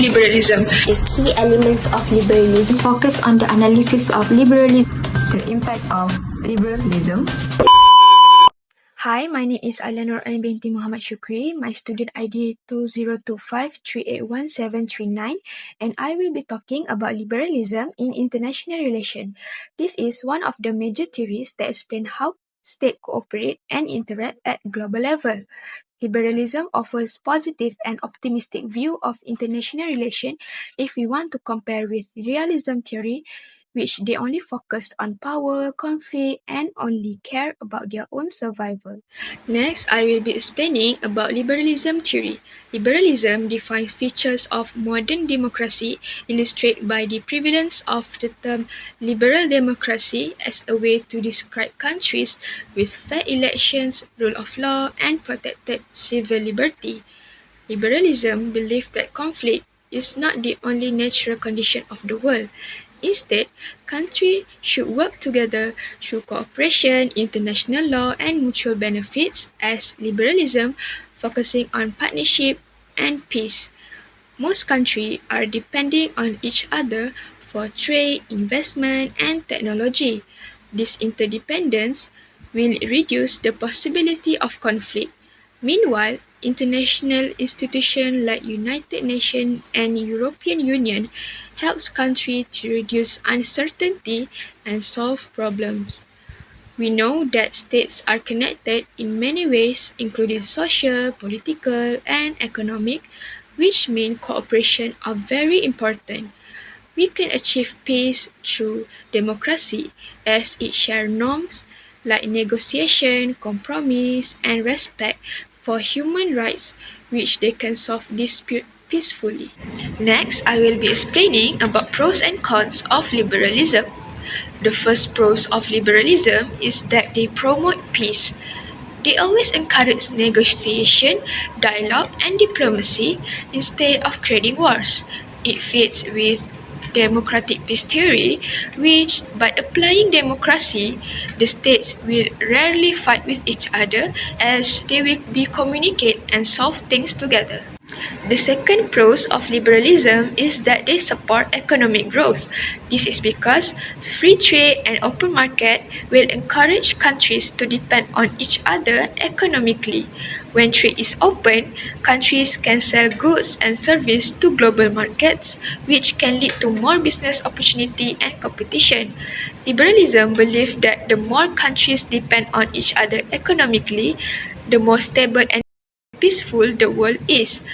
liberalism. The key elements of liberalism focus on the analysis of liberalism, the impact of liberalism. Hi, my name is ALIA NUR'AIN binti Muhammad SHUKRI. My student ID 2025381739, and I will be talking about liberalism in international relations. This is one of the major theories that explain how states cooperate and interact at global level. Liberalism offers positive and optimistic view of international relations if we want to compare with realism theory, which they only focused on power, conflict, and only care about their own survival. Next, I will be explaining about liberalism theory. Liberalism defines features of modern democracy illustrated by the prevalence of the term liberal democracy as a way to describe countries with fair elections, rule of law, and protected civil liberty. Liberalism believes that conflict is not the only natural condition of the world. Instead, countries should work together through cooperation, international law, and mutual benefits, as liberalism focusing on partnership and peace. Most countries are depending on each other for trade, investment, and technology. This interdependence will reduce the possibility of conflict. Meanwhile, international institutions like United Nations and European Union helps countries to reduce uncertainty and solve problems. We know that states are connected in many ways, including social, political, and economic, which mean cooperation are very important. We can achieve peace through democracy as it shares norms like negotiation, compromise, and respect for human rights, which they can solve dispute peacefully. Next, I will be explaining about pros and cons of liberalism. The first pros of liberalism is that they promote peace. They always encourage negotiation, dialogue, and diplomacy instead of creating wars. It fits with democratic peace theory, which, by applying democracy, the states will rarely fight with each other as they will be communicate and solve things together. The second pros of liberalism is that they support economic growth. This is because free trade and open market will encourage countries to depend on each other economically. When trade is open, countries can sell goods and services to global markets, which can lead to more business opportunity and competition. Liberalism believes that the more countries depend on each other economically, the more stable and peaceful the world is.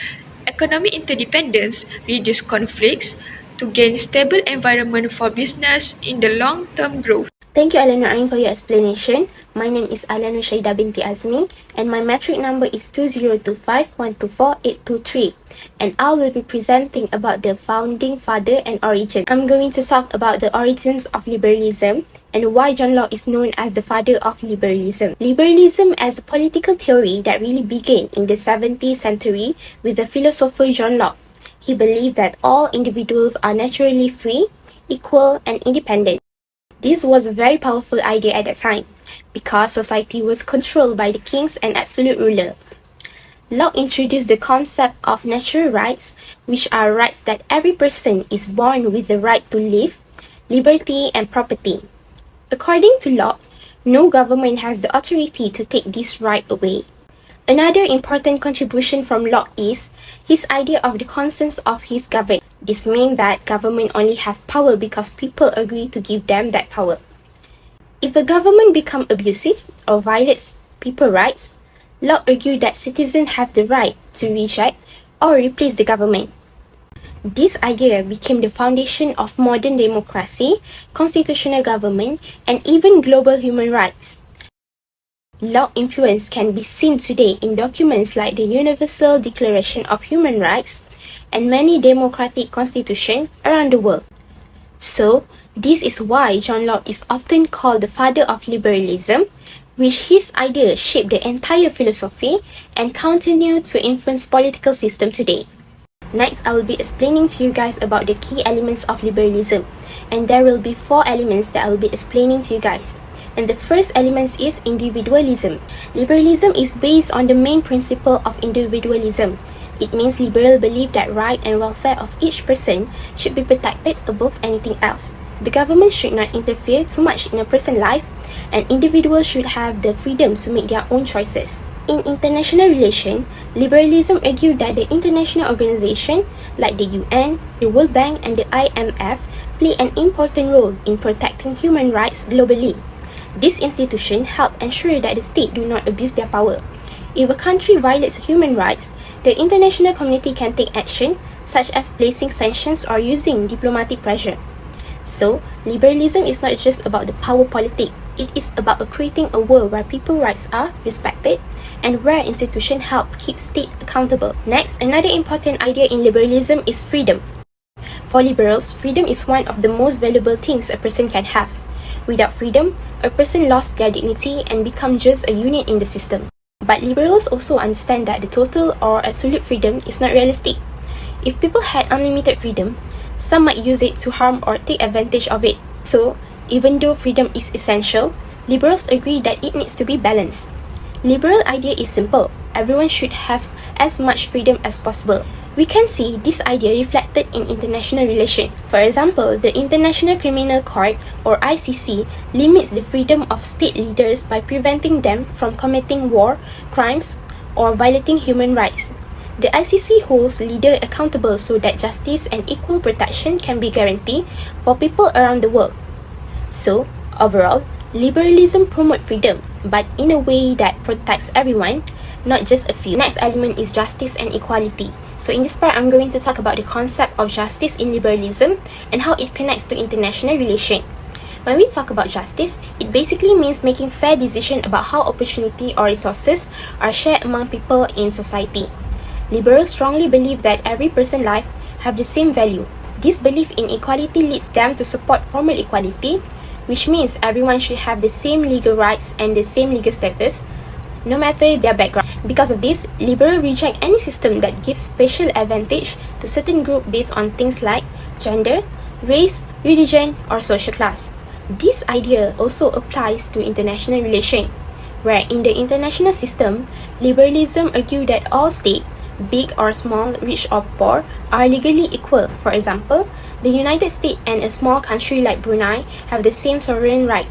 Economic interdependence reduces conflicts to gain stable environment for business in the long-term growth. Thank you, ALIA NUR'AIN, for your explanation. My name is ALIA SHAHIDA binti AZMI, and my metric number is 2025124823. And I will be presenting about the founding father and origin. I'm going to talk about the origins of liberalism and why John Locke is known as the father of liberalism. Liberalism as a political theory that really began in the 17th century with the philosopher John Locke. He believed that all individuals are naturally free, equal, and independent. This was a very powerful idea at that time, because society was controlled by the kings and absolute ruler. Locke introduced the concept of natural rights, which are rights that every person is born with the right to live, liberty, and property. According to Locke, no government has the authority to take this right away. Another important contribution from Locke is his idea of the conscience of his government. This means that government only have power because people agree to give them that power. If a government becomes abusive or violates people's rights, Locke argued that citizens have the right to reject or replace the government. This idea became the foundation of modern democracy, constitutional government, and even global human rights. Locke's influence can be seen today in documents like the Universal Declaration of Human Rights and many democratic constitutions around the world. So, this is why John Locke is often called the father of liberalism, which his ideas shaped the entire philosophy and continue to influence political system today. Next, I will be explaining to you guys about the key elements of liberalism, and there will be 4 elements that I will be explaining to you guys. And the first element is individualism. Liberalism is based on the main principle of individualism. It means liberals believe that right and welfare of each person should be protected above anything else. The government should not interfere too much in a person's life, and individuals should have the freedom to make their own choices. In international relations, liberalism argued that the international organizations like the UN, the World Bank, and the IMF play an important role in protecting human rights globally. These institutions help ensure that the state do not abuse their power. If a country violates human rights, the international community can take action, such as placing sanctions or using diplomatic pressure. So, liberalism is not just about the power politic, it is about creating a world where people's rights are respected and where institutions help keep state accountable. Next, another important idea in liberalism is freedom. For liberals, freedom is one of the most valuable things a person can have. Without freedom, a person lost their dignity and become just a unit in the system. But liberals also understand that the total or absolute freedom is not realistic. If people had unlimited freedom, some might use it to harm or take advantage of it. So, even though freedom is essential, liberals agree that it needs to be balanced. Liberal idea is simple. Everyone should have as much freedom as possible. We can see this idea reflected in international relations. For example, the International Criminal Court, or ICC, limits the freedom of state leaders by preventing them from committing war, crimes, or violating human rights. The ICC holds leaders accountable so that justice and equal protection can be guaranteed for people around the world. So, overall, liberalism promotes freedom, but in a way that protects everyone, not just a few. Next element is justice and equality. So in this part, I'm going to talk about the concept of justice in liberalism and how it connects to international relations. When we talk about justice, it basically means making fair decisions about how opportunity or resources are shared among people in society. Liberals strongly believe that every person's life have the same value. This belief in equality leads them to support formal equality, which means everyone should have the same legal rights and the same legal status, no matter their background. Because of this, liberals reject any system that gives special advantage to certain groups based on things like gender, race, religion, or social class. This idea also applies to international relations, where in the international system, liberalism argues that all states, big or small, rich or poor, are legally equal. For example, the United States and a small country like Brunei have the same sovereign right.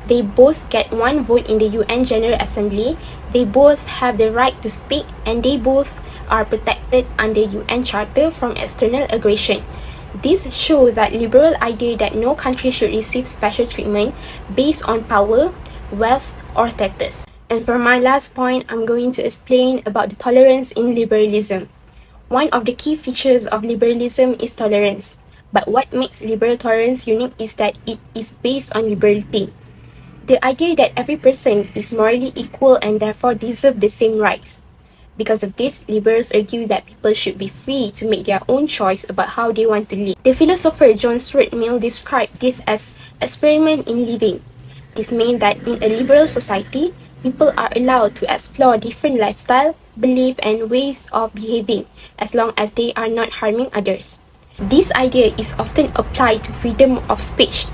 They both get one vote in the UN General Assembly, they both have the right to speak, and they both are protected under UN Charter from external aggression. This shows that liberal idea that no country should receive special treatment based on power, wealth, or status. And for my last point, I'm going to explain about the tolerance in liberalism. One of the key features of liberalism is tolerance. But what makes liberal tolerance unique is that it is based on liberality. The idea that every person is morally equal and therefore deserve the same rights. Because of this, liberals argue that people should be free to make their own choice about how they want to live. The philosopher John Stuart Mill described this as experiment in living. This means that in a liberal society, people are allowed to explore different lifestyles, beliefs, and ways of behaving, as long as they are not harming others. This idea is often applied to freedom of speech.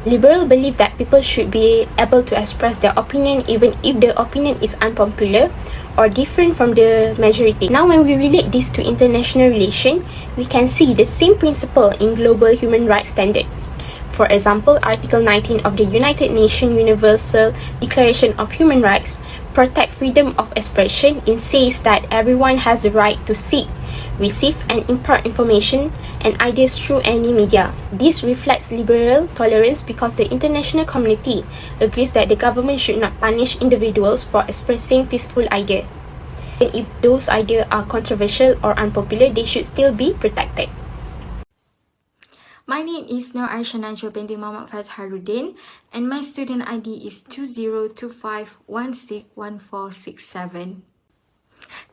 Liberals believe that people should be able to express their opinion even if the opinion is unpopular or different from the majority. Now, when we relate this to international relations, we can see the same principle in global human rights standards. For example, Article 19 of the United Nations Universal Declaration of Human Rights protects freedom of expression and says that everyone has the right to seek, receive, and impart information and ideas through any media. This reflects liberal tolerance because the international community agrees that the government should not punish individuals for expressing peaceful ideas. And if those ideas are controversial or unpopular, they should still be protected. My name is NUR'AIN binti Muhammad FATHARUDDIN and my student ID is 2025161467.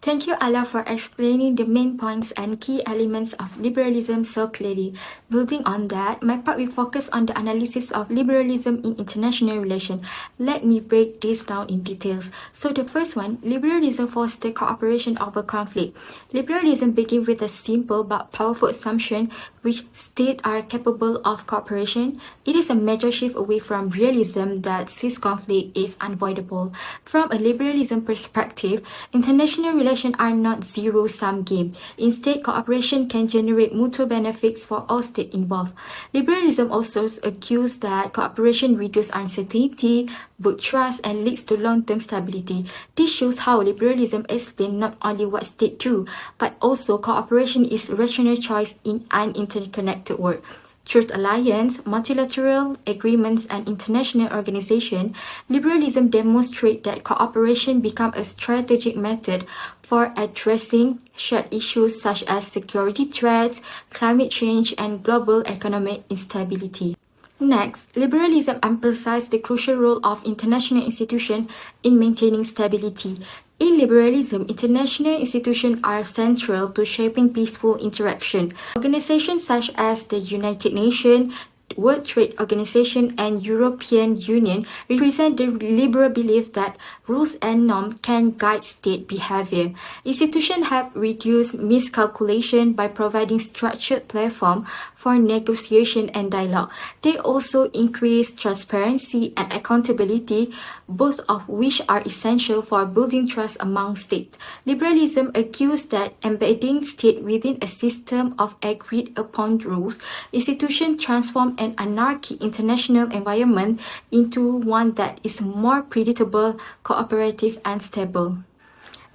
Thank you, ALIA, for explaining the main points and key elements of liberalism so clearly. Building on that, my part will focus on the analysis of liberalism in international relations. Let me break this down in details. So the first one, liberalism fosters cooperation over conflict. Liberalism begins with a simple but powerful assumption which states are capable of cooperation, it is a major shift away from realism that sees conflict is unavoidable. From a liberalism perspective, international relations are not zero-sum game. Instead, cooperation can generate mutual benefits for all states involved. Liberalism also accused that cooperation reduces uncertainty, builds trust, and leads to long-term stability. This shows how liberalism explains not only what states do, but also cooperation is a rational choice in an interconnected world. Through alliance, multilateral agreements, and international organization, liberalism demonstrates that cooperation becomes a strategic method for addressing shared issues such as security threats, climate change, and global economic instability. Next, liberalism emphasized the crucial role of international institutions in maintaining stability. In liberalism, international institutions are central to shaping peaceful interaction. Organizations such as the United Nations, World Trade Organization, and European Union represent the liberal belief that rules and norms can guide state behavior. Institutions help reduce miscalculation by providing structured platform for negotiation and dialogue. They also increase transparency and accountability, both of which are essential for building trust among states. Liberalism accused that embedding state within a system of agreed upon rules, institutions transform an anarchic international environment into one that is more predictable, cooperative, and stable.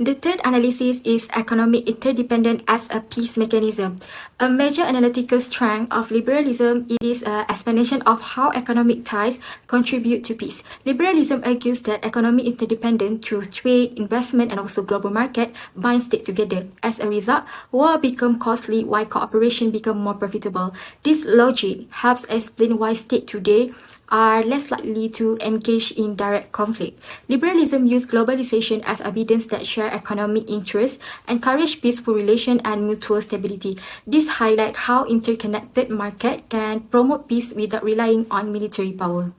The third analysis is economic interdependence as a peace mechanism. A major analytical strength of liberalism is an explanation of how economic ties contribute to peace. Liberalism argues that economic interdependence through trade, investment, and also global market binds states together. As a result, war become costly while cooperation become more profitable. This logic helps explain why states today are less likely to engage in direct conflict. Liberalism used globalization as evidence that shared economic interests encourage peaceful relations and mutual stability. This highlights how interconnected market can promote peace without relying on military power.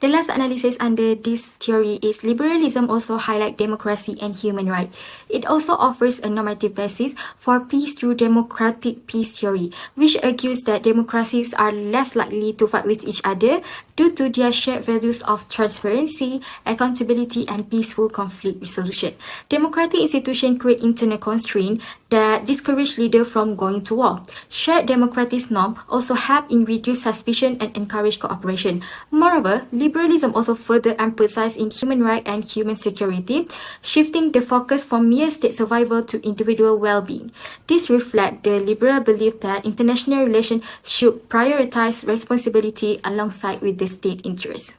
The last analysis under this theory is liberalism also highlights democracy and human rights. It also offers a normative basis for peace through democratic peace theory, which argues that democracies are less likely to fight with each other due to their shared values of transparency, accountability, and peaceful conflict resolution. Democratic institutions create internal constraints that discourage leaders from going to war. Shared democratic norms also help in reduce suspicion and encourage cooperation. Moreover, liberalism also further emphasizes in human rights and human security, shifting the focus from mere state survival to individual well-being. This reflects the liberal belief that international relations should prioritize responsibility alongside with the state interest.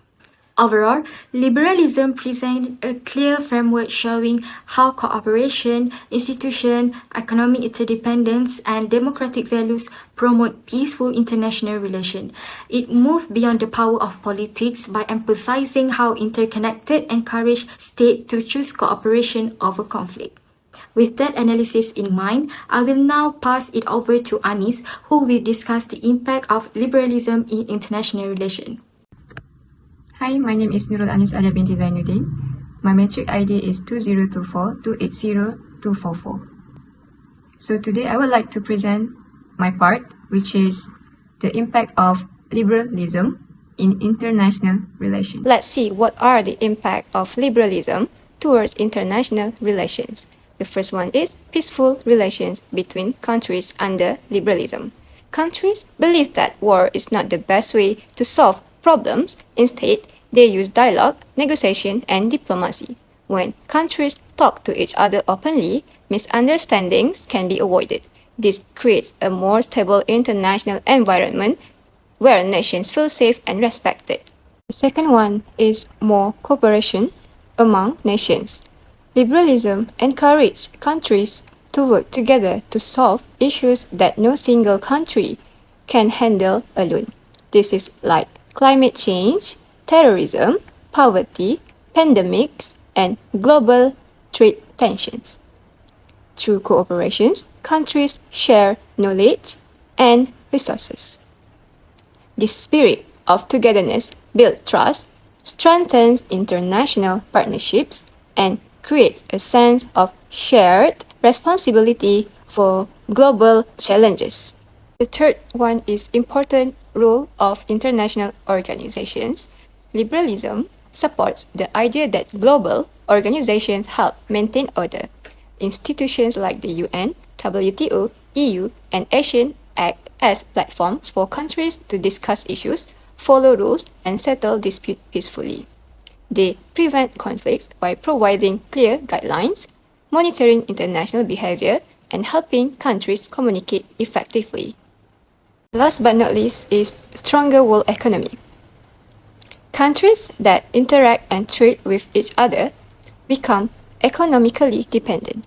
Overall, liberalism presents a clear framework showing how cooperation, institution, economic interdependence, and democratic values promote peaceful international relations. It moves beyond the power of politics by emphasizing how interconnected encourage states to choose cooperation over conflict. With that analysis in mind, I will now pass it over to Anis, who will discuss the impact of liberalism in international relations. Hi, my name is NURUL ALIA BINTI ZAINUDDin. My metric ID is 2024280244. So today I would like to present my part, which is the impact of liberalism in international relations. Let's see what are the impact of liberalism towards international relations. The first one is peaceful relations between countries under liberalism. Countries believe that war is not the best way to solve problems. Instead, they use dialogue, negotiation, and diplomacy. When countries talk to each other openly, misunderstandings can be avoided. This creates a more stable international environment where nations feel safe and respected. The second one is more cooperation among nations. Liberalism encourages countries to work together to solve issues that no single country can handle alone. This is like climate change, terrorism, poverty, pandemics, and global trade tensions. Through cooperation, countries share knowledge and resources. This spirit of togetherness builds trust, strengthens international partnerships, and creates a sense of shared responsibility for global challenges. The third one is important role of international organizations. Liberalism supports the idea that global organizations help maintain order. Institutions like the UN, WTO, EU, and ASEAN act as platforms for countries to discuss issues, follow rules, and settle disputes peacefully. They prevent conflicts by providing clear guidelines, monitoring international behavior, and helping countries communicate effectively. Last but not least is stronger world economy. Countries that interact and trade with each other become economically dependent.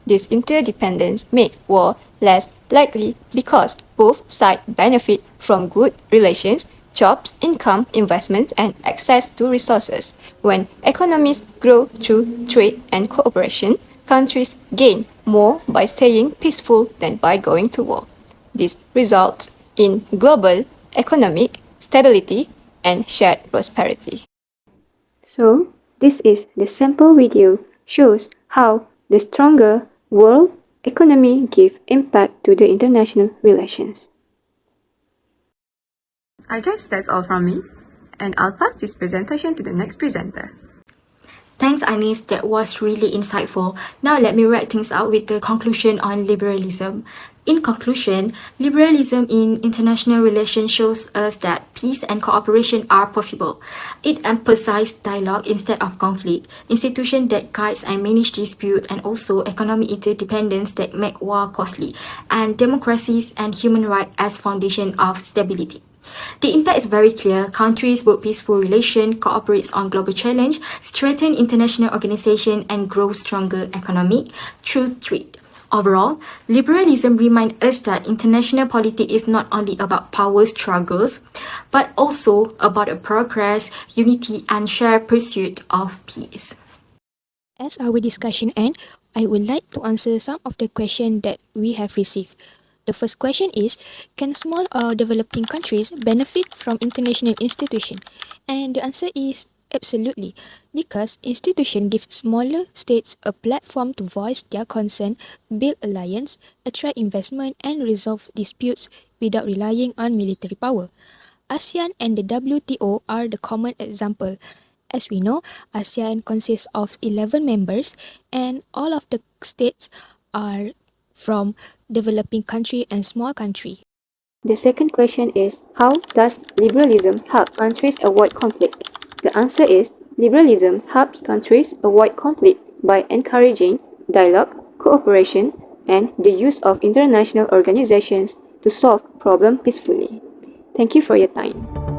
This interdependence makes war less likely because both sides benefit from good relations, jobs, income, investments, and access to resources. When economies grow through trade and cooperation, countries gain more by staying peaceful than by going to war. This results in global economic stability and shared prosperity. So, this is the sample video shows how the stronger world economy give impact to the international relations. I guess that's all from me, and I'll pass this presentation to the next presenter. Thanks, Anis. That was really insightful. Now let me wrap things out with the conclusion on liberalism. In conclusion, liberalism in international relations shows us that peace and cooperation are possible. It emphasizes dialogue instead of conflict, institutions that guide and manage dispute, and also economic interdependence that make war costly, and democracies and human rights as foundation of stability. The impact is very clear. Countries with peaceful relations cooperate on global challenge, strengthen international organization, and grow stronger economic through trade. Overall, liberalism reminds us that international politics is not only about power struggles, but also about a progress, unity, and shared pursuit of peace. As our discussion ends, I would like to answer some of the questions that we have received. The first question is, can small or developing countries benefit from international institutions? And the answer is absolutely, because institutions give smaller states a platform to voice their concern, build alliance, attract investment, and resolve disputes without relying on military power. ASEAN and the WTO are the common example. As we know, ASEAN consists of 11 members, and all of the states are from developing country and small country. The second question is, how does liberalism help countries avoid conflict? The answer is, liberalism helps countries avoid conflict by encouraging dialogue, cooperation, and the use of international organizations to solve problems peacefully. Thank you for your time.